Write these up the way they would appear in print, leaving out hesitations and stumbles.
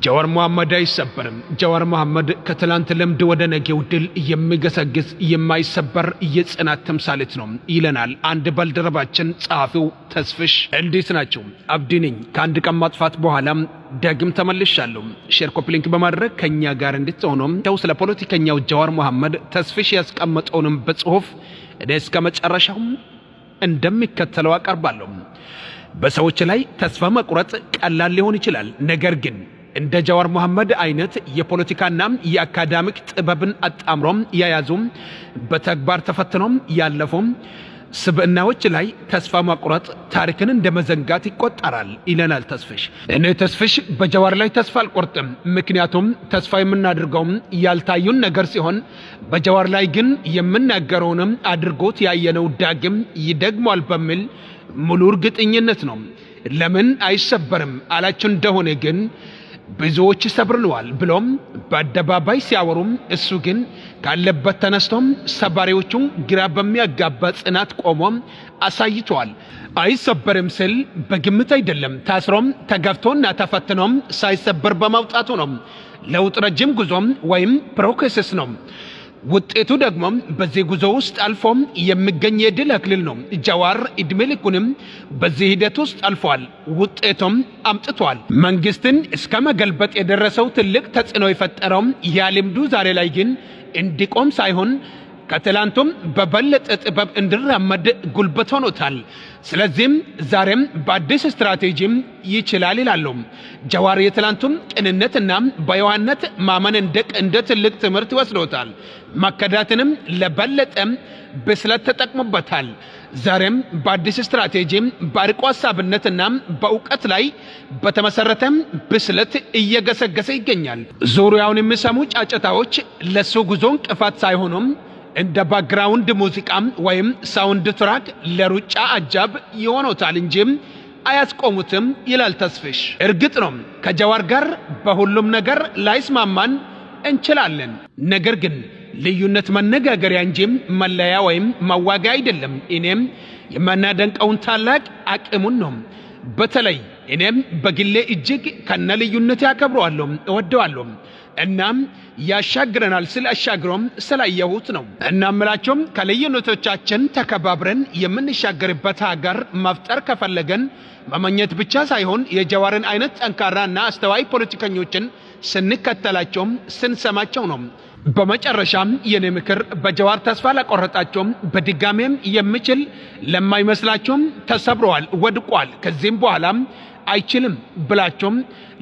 ጀዋር መሐመድ አይሰበርም። ጀዋር መሐመድ ከትላንት ልምድ ወደ ነገው ድል የሚገሰግስ የማይሰበር የጽናት ተምሳሌት ነው ይለናል አንድ ባልደረባችን ጸሐፊው ተስፍሽ። እንዴት ናችሁ? አብዲ ነኝ። ከአንድ ቀን ማጥፋት በኋላ ዳግም ተመልሻለሁ። ሼር ኮፒ ሊንክ በማድረግ ከኛ ጋር እንድትሆኑ ስለ ፖለቲከኛው ጀዋር መሐመድ ተስፍሽ ያስቀመጠውን በጽሁፍ እስከ መጨረሻው እንደሚከተለው አቀርባለሁ። በሰዎች ላይ ተስፋ መቁረጥ ቀላል ሊሆን ይችላል። ነገር ግን እንደ ጀዋር መሐመድ አይነት የፖለቲካና የአካዳሚክ ጥበብን አጣምሮም ያያዙ በተግባር ተፈትኖም ያለፉ ስብዕናዎች ላይ ተስፋ መቁረጥ ታሪክን እንደመዘንጋት ይቆጠራል ይለናል ተስፍሽ። እኔ ተስፍሽ በጀዋር ላይ ተስፋ አልቆርጥም። ምክንያቱም ተስፋ የምናደርገው ያልታዩን ነገር ሲሆን በጀዋር ላይ ግን የምናገረውንም አድርጎት ያየነው ዳግም ይደግማል በሚል ሙሉ እርግጠኝነት ነው። ለምን አይሰበርም አላችሁ እንደሆነ ግን ብዙዎች ሰብረዋል ብሎም በአደባባይ ሲያወሩም እሱ ግን ካለበት ተነስቶም ሰባሪዎቹ ግራ በሚያጋባ ጽናት ቆሞም አሳይቷል። አይሰበርም ስል በግምት አይደለም፣ ታስሮም ተገፍቶና ተፈትኖም ሳይሰበር በማውጣቱ ነው። ለውጥ ረጅም ጉዞም ወይም ፕሮሰስ ነው። ውጤቱ ደግሞ በዚህ ጉዞ ውስጥ አልፎም የሚገኝ የድል አክሊል ነው። ጀዋር እድሜ ልኩንም በዚህ ሂደት ውስጥ አልፏል፣ ውጤቱም አምጥቷል። መንግስትን እስከ መገልበጥ የደረሰው ትልቅ ተጽዕኖ የፈጠረው ያ ልምዱ ዛሬ ላይ ግን እንዲቆም ሳይሆን ከትላንቱም በበለጠ ጥበብ እንዲራመድ ጉልበት ሆኖታል። ስለዚህም ዛሬም በአዲስ ስትራቴጂም ይችላል ይላሉ ጀዋር። የትላንቱም ቅንነትና በየዋህነት ማመን እንደ ትልቅ ትምህርት ወስዶታል። መከዳትንም ለበለጠ ብስለት ተጠቅሞበታል። ዛሬም በአዲስ ስትራቴጂ በአርቆ ሐሳብነትና በእውቀት ላይ በተመሰረተ ብስለት እየገሰገሰ ይገኛል። ዙሪያውን የሚሰሙ ጫጫታዎች ለሱ ጉዞ እንቅፋት ሳይሆኑም እንደ ባክግራውንድ ሙዚቃ ወይም ሳውንድ ትራክ ለሩጫ አጃብ ይሆኑታል እንጂ አያስቆሙትም ይላል ተስፍሽ። እርግጥ ነው ከጀዋር ጋር በሁሉም ነገር ላይስማማን እንችላለን። ነገር ግን ልዩነት መነጋገሪያ እንጂ መለያ ወይም መዋጋያ አይደለም። እኔም የማናደንቀውን ታላቅ አቅሙን ነው። በተለይ እኔም በግሌ እጅግ ከነ ልዩነት ያከብረዋለሁ፣ እወደዋለሁ። እናም ያሻግረናል ስለ አሻግሮም ስላየሁት ነው። እናምላቸውም ከልዩነቶቻችን ተከባብረን የምንሻገርበት ሀገር መፍጠር ከፈለገን መመኘት ብቻ ሳይሆን የጀዋርን አይነት ጠንካራና አስተዋይ ፖለቲከኞችን ስንከተላቸውም ስንሰማቸው ነው። በመጨረሻም የኔ ምክር በጀዋር ተስፋ ለቆረጣቸውም በድጋሜም የሚችል ለማይመስላቸውም ተሰብረዋል፣ ወድቋል፣ ከዚህም በኋላም አይችልም ብላቸውም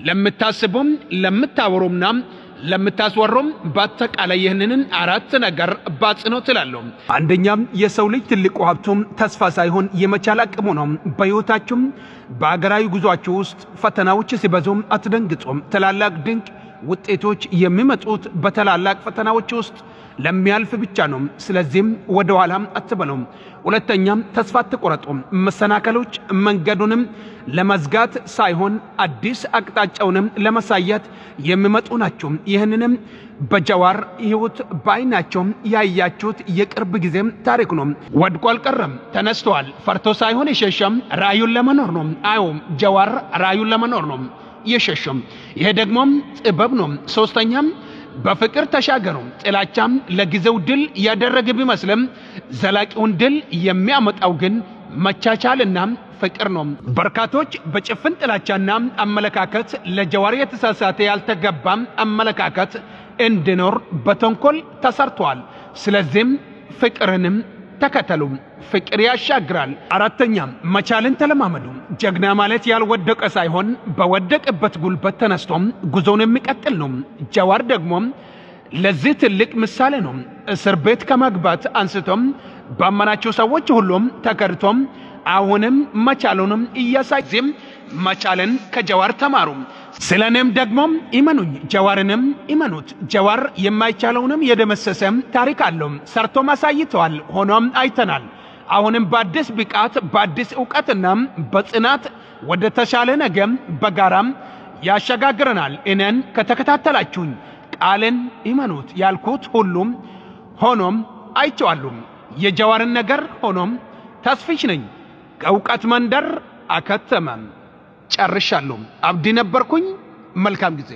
ለምታስቡም ለምታወሩምና ለምታስወሩም በአጠቃላይ ይህንን አራት ነገር ባጽንኦት እላለሁ። አንደኛም የሰው ልጅ ትልቁ ሀብቱም ተስፋ ሳይሆን የመቻል አቅሙ ነው። በሕይወታችሁም በአገራዊ ጉዟችሁ ውስጥ ፈተናዎች ሲበዙም አትደንግጡም። ታላላቅ ድንቅ ውጤቶች የሚመጡት በታላላቅ ፈተናዎች ውስጥ ለሚያልፍ ብቻ ነው። ስለዚህም ወደ ኋላም አትበሉም። ሁለተኛም ተስፋ አትቆረጡ። መሰናከሎች መንገዱንም ለመዝጋት ሳይሆን አዲስ አቅጣጫውንም ለማሳየት የሚመጡ ናቸው። ይህንንም በጀዋር ሕይወት በዓይናቸው ያያችሁት የቅርብ ጊዜም ታሪክ ነው። ወድቆ አልቀረም፣ ተነስተዋል። ፈርቶ ሳይሆን የሸሸም ራዩን ለመኖር ነው። አዎ ጀዋር ራዩን ለመኖር ነው የሸሸም። ይሄ ደግሞ ጥበብ ነው። ሶስተኛም በፍቅር ተሻገሩ። ጥላቻም ለጊዜው ድል ያደረገ ቢመስልም ዘላቂውን ድል የሚያመጣው ግን መቻቻልና ፍቅር ነው። በርካቶች በጭፍን ጥላቻና አመለካከት ለጀዋር የተሳሳተ ያልተገባ አመለካከት እንዲኖር በተንኮል ተሰርቷል። ስለዚህም ፍቅርንም ተከተሉ። ፍቅር ያሻግራል። አራተኛ መቻልን ተለማመዱ። ጀግና ማለት ያልወደቀ ሳይሆን በወደቀበት ጉልበት ተነስቶም ጉዞውን የሚቀጥል ነው። ጀዋር ደግሞ ለዚህ ትልቅ ምሳሌ ነው። እስር ቤት ከመግባት አንስቶም ባመናቸው ሰዎች ሁሉም ተከድቶም አሁንም መቻሉንም እያሳየም መቻልን ከጀዋር ተማሩ። ስለኔም ደግሞ ኢመኑኝ፣ ጀዋርንም ኢመኑት። ጀዋር የማይቻለውንም የደመሰሰም ታሪክ አለው፣ ሰርቶም አሳይተዋል። ሆኖም አይተናል። አሁንም በአዲስ ብቃት በአዲስ ዕውቀትና በጽናት ወደ ተሻለ ነገም በጋራም ያሸጋግረናል። እኔን ከተከታተላችሁኝ ቃልን ኢመኑት ያልኩት ሁሉም ሆኖም አይቼዋለሁ። የጀዋርን ነገር ሆኖም ተስፍሽ ነኝ። ከእውቀት መንደር አከተመም ጨርሻለሁ። አብዲ ነበርኩኝ። መልካም ጊዜ